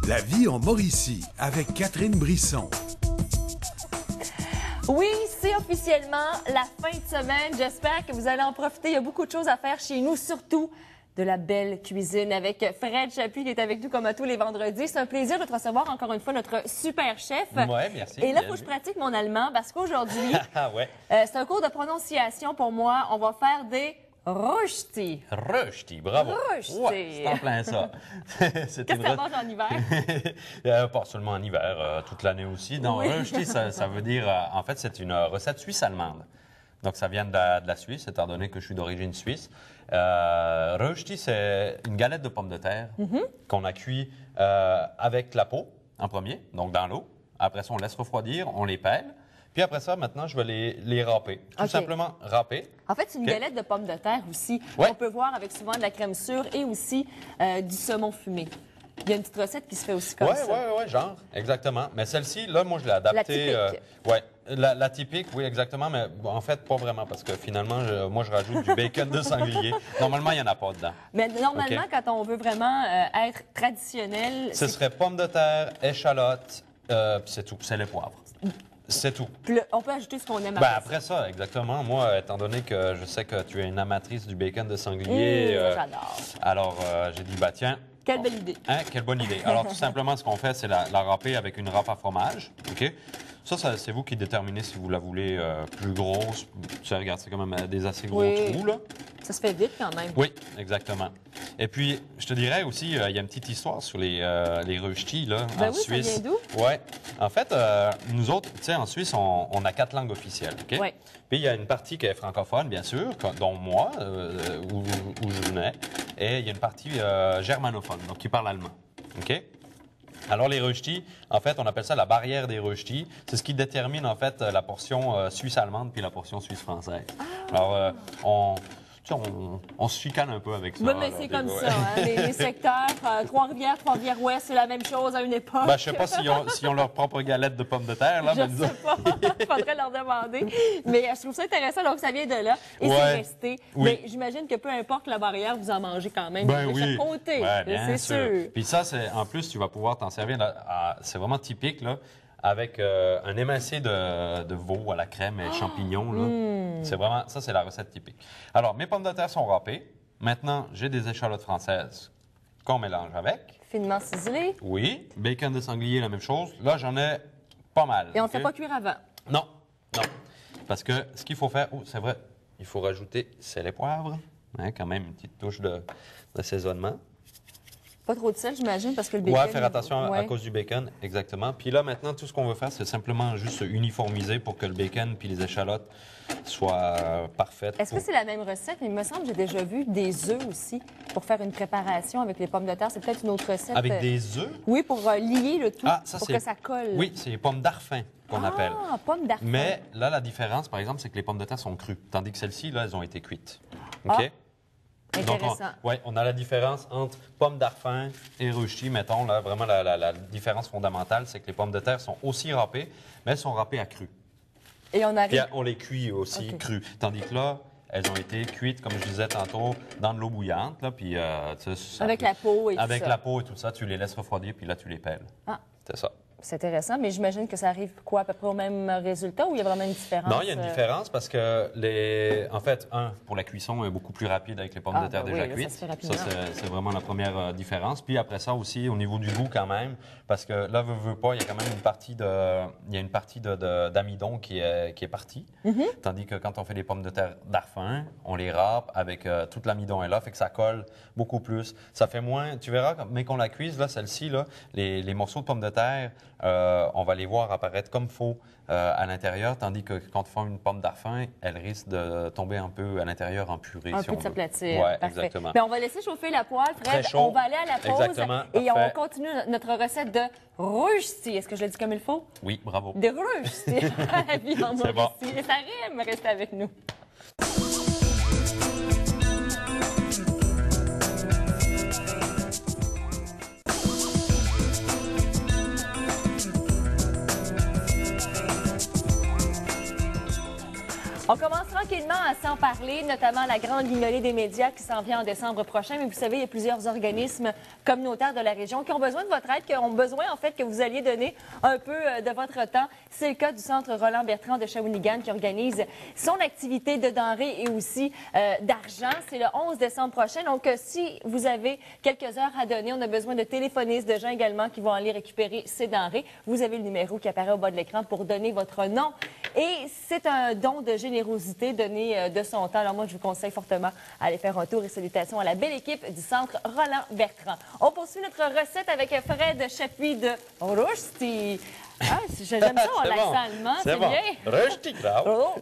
La vie en Mauricie avec Catherine Brisson. Oui, c'est officiellement la fin de semaine. J'espère que vous allez en profiter. Il y a beaucoup de choses à faire chez nous, surtout de la belle cuisine avec Fred Chapuis qui est avec nous comme à tous les vendredis. C'est un plaisir de te recevoir encore une fois, notre super chef. Oui, merci. Et là, il faut que je pratique mon allemand parce qu'aujourd'hui, ouais. C'est un cours de prononciation pour moi. On va faire des Rösti. Rösti, bravo. Rösti. Ouais, c'est en plein ça. Qu'est-ce que ça mange en hiver? Pas seulement en hiver, toute l'année aussi. Non, Oui. Rösti, ça veut dire, en fait, c'est une recette suisse-allemande. Donc, ça vient de la Suisse, étant donné que je suis d'origine suisse. Rösti, c'est une galette de pommes de terre qu'on a cuit avec la peau en premier, donc dans l'eau. Après ça, on laisse refroidir, on les pèle. Puis après ça, maintenant, je vais les râper. Tout OK. simplement râper. En fait, c'est une OK. galette de pommes de terre aussi. Ouais. On peut voir avec souvent de la crème sûre et aussi du saumon fumé. Il y a une petite recette qui se fait aussi comme Oui, ça. oui, genre, exactement. Mais celle-ci, là, moi, je l'ai adaptée. La typique. Ouais, la typique, oui, exactement, mais bon, en fait, pas vraiment, parce que finalement, moi, je rajoute du bacon de sanglier. Normalement, il n'y en a pas dedans. Mais normalement, OK. quand on veut vraiment être traditionnel, Ce serait pommes de terre, échalotes, puis c'est tout, c'est les poivres. C'est tout. puis là, on peut ajouter ce qu'on aime Ben, après. après ça, exactement. Moi, étant donné que je sais que tu es une amatrice du bacon de sanglier, J'adore. alors j'ai dit, bah tiens, Quelle belle idée. hein, quelle bonne idée. Alors, tout simplement, ce qu'on fait, c'est la râper avec une râpe à fromage. OK? Ça, c'est vous qui déterminez si vous la voulez plus grosse. Tu sais, regarde, c'est quand même des assez gros Oui. trous, là. Ça se fait vite quand même. Oui, exactement. Et puis, je te dirais aussi, il y a une petite histoire sur les rösti, là, Ben en oui, ça Suisse. vient d'où? Oui. En fait, nous autres, tu sais, en Suisse, on a 4 langues officielles, OK? Ouais. Puis, il y a une partie qui est francophone, bien sûr, dont moi, où je venais. Et il y a une partie germanophone, donc qui parle allemand, OK? Alors, les rösti, en fait, on appelle ça la barrière des rösti. C'est ce qui détermine, en fait, la portion suisse-allemande puis la portion suisse-française. Alors, tu sais, on se chicane un peu avec ça. Oui, mais là, c'est des comme fois. ça. Hein? Les secteurs, Trois-Rivières, Trois-Rivières-Ouest, c'est la même chose à une époque. Ben, je sais pas s'ils ont leur propre galette de pommes de terre, là, Je mais nous sais pas. Il faudrait leur demander. Mais je trouve ça intéressant. Donc, ça vient de là. Et Ouais. c'est resté. Oui. Mais j'imagine que peu importe la barrière, vous en mangez quand même Ben de oui. chaque côté. Ouais, bien c'est sûr. sûr. Puis ça, en plus, tu vas pouvoir t'en servir. C'est vraiment typique, là, avec un émincé de veau à la crème et champignons. Là. C'est vraiment, ça, c'est la recette typique. Alors, mes pommes de terre sont râpées. Maintenant, j'ai des échalotes françaises qu'on mélange avec. Finement ciselé. Oui. Bacon de sanglier, la même chose. Là, j'en ai pas mal. Et on ne OK? fait pas cuire avant. Non, non. Parce que ce qu'il faut faire, c'est vrai, il faut rajouter sel et poivre. Hein, quand même, une petite touche d'assaisonnement. Pas trop de sel, j'imagine, parce que le bacon... Ouais, faire attention à Ouais. cause du bacon, exactement. Puis là, maintenant, tout ce qu'on veut faire, c'est simplement juste uniformiser pour que le bacon puis les échalotes soient parfaites. Est-ce que c'est la même recette? Il me semble que j'ai déjà vu des œufs aussi pour faire une préparation avec les pommes de terre. C'est peut-être une autre recette. Avec des œufs? Oui, pour lier le tout, Ah, ça, pour c'est... que ça colle. Oui, c'est les pommes d'arfin qu'on appelle. Ah, pommes d'arfan. Mais là, la différence, par exemple, c'est que les pommes de terre sont crues, tandis que celles-ci, là, elles ont été cuites. Ah, OK? Donc, intéressant. on a la différence entre pommes d'arfin et rösti, mettons. Là, vraiment, la différence fondamentale, c'est que les pommes de terre sont aussi râpées, mais elles sont râpées à cru. Et on Puis arrive... on les cuit aussi OK. crues. Tandis que là, elles ont été cuites, comme je disais tantôt, dans de l'eau bouillante. Là, puis, tu sais, ça- Avec la peau et tout Avec ça. la peau et tout ça, tu les laisses refroidir, puis là, tu les pelles. Ah. C'est ça. C'est intéressant, mais j'imagine que ça arrive quoi, à peu près au même résultat ou il y a vraiment une différence? Non, il y a une différence parce que, en fait, pour la cuisson est beaucoup plus rapide avec les pommes Ah, de terre ben déjà oui, là, ça cuites. se fait rapidement. C'est vraiment la première différence. Puis après ça aussi, au niveau du goût quand même, parce que là, veux pas, il y a quand même une partie d'amidon qui est partie. Mm-hmm. Tandis que quand on fait des pommes de terre d'arfin, on les râpe avec toute l'amidon est là, fait que ça colle beaucoup plus. Ça fait moins, tu verras, mais qu'on la cuise, là, celle-ci, là, les morceaux de pommes de terre, on va les voir apparaître comme faux à l'intérieur, tandis que quand on fait une pomme d'arfin, elle risque de tomber un peu à l'intérieur en purée. Un si peu on de veut. s'aplatir. Ouais, Parfait. exactement. Mais on va laisser chauffer la poêle, Fred. Très chaud. On va aller à la pause. Exactement, Et on parfait. continue notre recette de rösti. Est-ce que je le dis comme il faut? Oui, bravo. De rösti. La vie en C'est bon. Mauricie. Et ça rime. Restez avec nous. On commence tranquillement tranquillement à s'en parler, notamment la grande guignolée des médias qui s'en vient en décembre prochain. Mais vous savez, il y a plusieurs organismes communautaires de la région qui ont besoin de votre aide, qui ont besoin, en fait, que vous alliez donner un peu de votre temps. C'est le cas du Centre Roland Bertrand de Shawinigan qui organise son activité de denrées et aussi d'argent. C'est le 11 décembre prochain. Donc, si vous avez quelques heures à donner, on a besoin de téléphonistes, de gens également qui vont aller récupérer ces denrées. Vous avez le numéro qui apparaît au bas de l'écran pour donner votre nom. Et c'est un don de générosité donné de son temps. Alors moi, je vous conseille fortement à aller faire un tour et salutations à la belle équipe du Centre Roland Bertrand. On poursuit notre recette avec Fred Chapuis de Rösti. Ah, j'aime ça, on l'accent allemand, c'est bon. bien. Röstigrabe. Oh,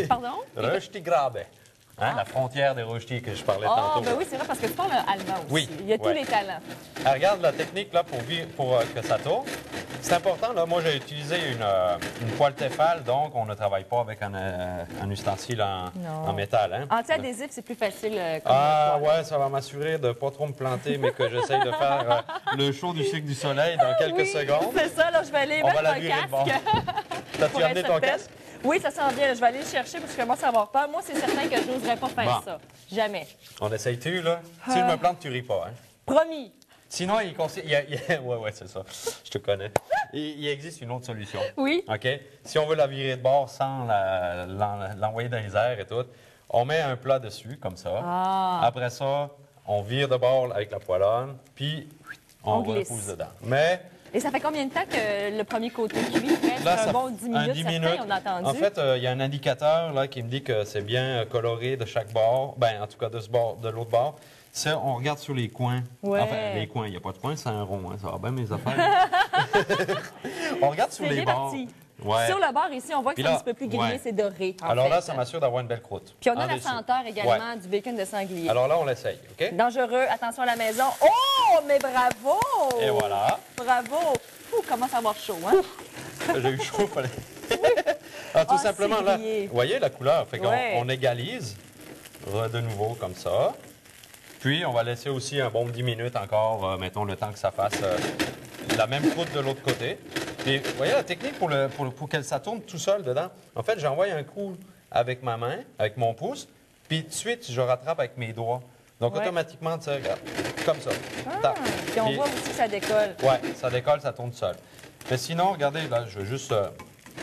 pardon? Röstigrabe. Hein, la frontière des Rösti que je parlais tantôt. Ben oui, c'est vrai, parce que tu parles allemand aussi. Oui, Il y a tous ouais. les talents. Regarde la technique là, pour que ça tourne. C'est important, là, moi j'ai utilisé une poêle Tefal, donc on ne travaille pas avec un ustensile en métal. Hein. Anti-adhésif, c'est plus facile comme Ouais, ça va m'assurer de ne pas trop me planter, mais que j'essaye de faire le show du cycle du soleil dans quelques secondes. C'est ça, là, je vais aller On va mettre la un virer de bord. casque. T'as-tu pour amené être ton certaine. casque? Oui, ça s'en vient. Je vais aller le chercher parce que je commence à avoir peur. Moi, c'est certain que je n'oserais pas faire Bon. ça. Jamais. On essaye-tu, là? Si je me plante, tu ris pas, hein? Promis. Sinon, ouais, c'est ça. Je te connais. Il existe une autre solution. Oui. OK? Si on veut la virer de bord sans l'envoyer dans les airs et tout, on met un plat dessus, comme ça. Après ça, on vire de bord avec la poêlonne, puis on glisse. repousse dedans. Mais Et ça fait combien de temps que le premier côté cuit? là, un ça bon 10 minutes, 10 certain, minutes. on a entendu. En fait, il y a un indicateur là, qui me dit que c'est bien coloré de chaque bord. Ben, en tout cas, de ce bord, de l'autre bord. Ça, on regarde sur les coins. Ouais. Enfin, les coins, il n'y a pas de coin, c'est un rond. Hein, ça va bien, mes affaires. On regarde sur c'est les bien bords. parti. Ouais. Sur le bord, ici, on voit que Puis c'est un là, petit peu plus grillé, ouais. c'est doré. en Alors là, fait. ça m'assure d'avoir une belle croûte. Puis on a en la dessous. senteur également Ouais. du bacon de sanglier. Alors là, on l'essaye, OK? Dangereux, attention à la maison. Oh, mais bravo! Et voilà. Bravo! Ouh, commence à avoir chaud, hein? J'ai eu chaud, fallait. Ah, tout Ah, simplement, c'est là, grillé. vous voyez la couleur? Fait qu'on Ouais. on égalise de nouveau comme ça. Puis, on va laisser aussi un bon 10 minutes encore, mettons, le temps que ça fasse la même croûte de l'autre côté. Puis, vous voyez la technique pour que ça tourne tout seul dedans? En fait, j'envoie un coup avec ma main, avec mon pouce, puis tout de suite, je rattrape avec mes doigts. Donc, Ouais. automatiquement, tu sais, regarde, comme ça. Tac. Puis on Puis- voit aussi que ça décolle. Ouais, ça décolle, ça tourne seul. Mais sinon, regardez, là, je veux juste,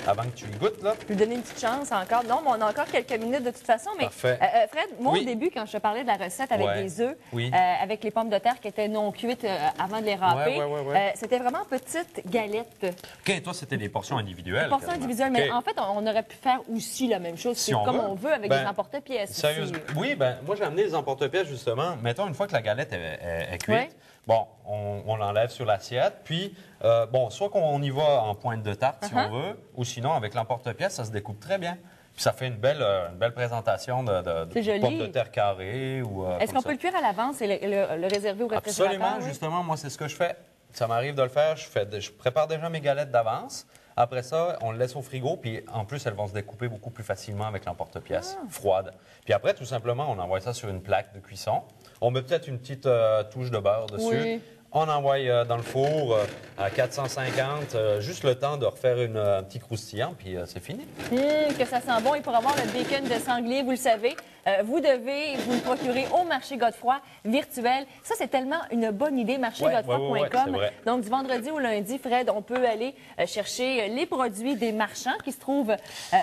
avant que tu y goûtes, là, Je vais lui donner une petite chance encore. Non, mais on a encore quelques minutes de toute façon. Mais Parfait. Fred, moi, Oui. au début, quand je te parlais de la recette avec Ouais. des œufs, Oui. avec les pommes de terre qui étaient non cuites avant de les râper, ouais. c'était vraiment petites galettes. OK, toi, c'était des portions individuelles. Portions quasiment. individuelles. Mais OK. en fait, on aurait pu faire aussi la même chose, Si c'est on comme veut. on veut, avec Ben, des emporte-pièces. Sérieusement. aussi. Oui, ben moi, j'ai amené les emporte-pièces, justement. Mettons, une fois que la galette est cuite, Ouais. bon, on l'enlève sur l'assiette. Puis, bon, soit qu'on y va en pointe de tarte, si Uh-huh. on veut, ou sinon, avec l'emporte-pièce, ça se découpe très bien. Puis, ça fait une belle présentation de C'est joli. pommes de terre carrées. Est-ce comme qu'on ça. peut le cuire à l'avance et le réserver au réfrigérateur? Absolument, oui? justement, moi, c'est ce que je fais. Ça m'arrive de le faire. Je prépare déjà mes galettes d'avance. Après ça, on le laisse au frigo, puis en plus, elles vont se découper beaucoup plus facilement avec l'emporte-pièce froide. Puis après, tout simplement, on envoie ça sur une plaque de cuisson. On met peut-être une petite touche de beurre dessus. Oui. On envoie dans le four à 450, juste le temps de refaire un petit croustillant, puis c'est fini. Que ça sent bon. Et pour avoir le bacon de sanglier, vous le savez, vous devez vous le procurer au marché Godefroy virtuel. Ça, c'est tellement une bonne idée, marchégodefroy.com. Ouais, c'est vrai. Donc, du vendredi au lundi, Fred, on peut aller chercher les produits des marchands qui se trouvent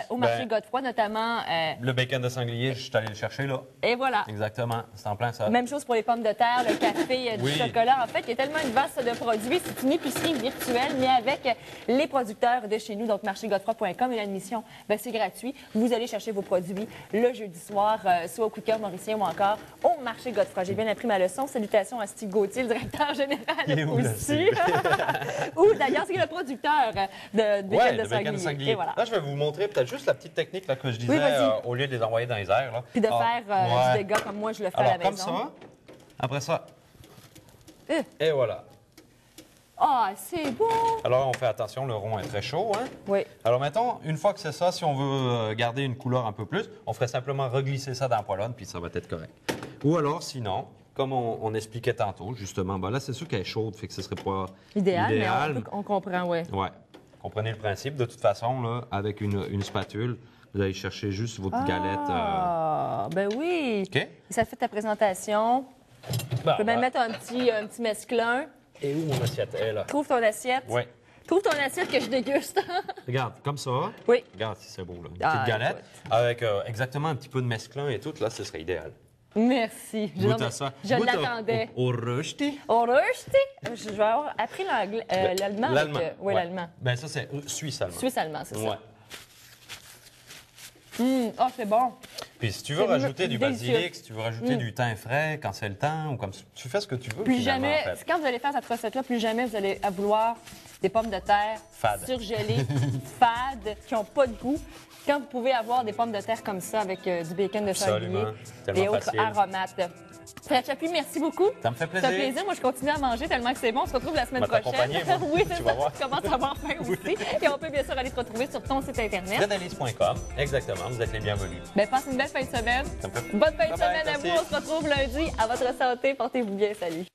au marché Ben, Godefroy, notamment. Le bacon de sanglier, je suis allé le chercher là. Et voilà. Exactement, c'est en plein ça. Même chose pour les pommes de terre, le café, du Oui. chocolat. En fait, il y a tellement une vaste de produits. C'est une épicerie virtuelle, mais avec les producteurs de chez nous, donc marchégodefroy.com. Et l'admission, ben, c'est gratuit. Vous allez chercher vos produits le jeudi soir, soit au Coup de cœur mauricien ou encore au marché Godefroy. J'ai bien appris ma leçon. Salutations à Steve Gauthier, le directeur Il est général où, là, aussi. Steve? Ou d'ailleurs, c'est le producteur de bacon Ouais, de le bacon sanglier. de sanglier. Et voilà. Là, je vais vous montrer peut-être juste la petite technique là, que je disais, Oui, vas-y. au lieu de les envoyer dans les airs. Là. Puis de Ah, faire ouais. du dégât comme moi, je le fais Alors, à la comme maison. ça, après ça, Euh. et voilà. Ah, c'est bon! Alors, on fait attention, le rond est très chaud. Hein? Oui. Alors, mettons, une fois que c'est ça, si on veut garder une couleur un peu plus, on ferait simplement reglisser ça dans la poêlonne, puis ça va être correct. Ou alors, sinon, comme on expliquait tantôt, justement, ben là, c'est sûr qu'elle est chaude, fait que ce serait pas Idéal, idéal. mais on comprend, oui. Ouais. Comprenez le principe. De toute façon, là, avec une spatule, Vous allez chercher juste votre galette. Ah, ben oui. OK? Et ça fait ta présentation. Bon, Tu peux même mettre un petit mesclun. Et où mon assiette? Elle est là. Trouve ton assiette. Oui. Trouve ton assiette que je déguste. Regarde, comme ça. Oui. Regarde si c'est beau, là. Une Ah, petite galette écoute. avec exactement un petit peu de mesclun et tout. Là, ce serait idéal. Merci. Goûte à ça. Je Goûte l'attendais. Au rösti. Au rösti? Je vais avoir appris l'allemand. L'allemand. Oui, ouais. l'allemand. Ben ça, c'est suisse-allemand. Suisse-allemand, c'est Ouais. ça. Oh, c'est bon. Puis si tu veux C'est rajouter du délicieux. basilic, si tu veux rajouter du thym frais quand c'est le temps, ou comme tu fais ce que tu veux. Plus finalement, jamais, en fait. quand vous allez faire cette recette-là, plus jamais vous allez vouloir des pommes de terre Fades. surgelées, fades, qui n'ont pas de goût. Quand vous pouvez avoir des pommes de terre comme ça avec du bacon de Absolument. sanglier Tellement et autres facile. aromates. Fred Chapuis, merci beaucoup. Ça me fait Ça fait plaisir. plaisir. Moi, je continue à manger tellement que c'est bon. On se retrouve la semaine On va prochaine. t'accompagner, moi. Oui, c'est Tu ça. vas voir. Tu commences à avoir faim aussi. Et on peut bien sûr aller te retrouver sur ton site Internet. Fredalice.com, exactement. Vous êtes les bienvenus. Ben, passe une belle fin de semaine. Ça me fait- Bonne fin de Bye bye, semaine à merci. vous. On se retrouve lundi. À votre santé. Portez-vous bien. Salut.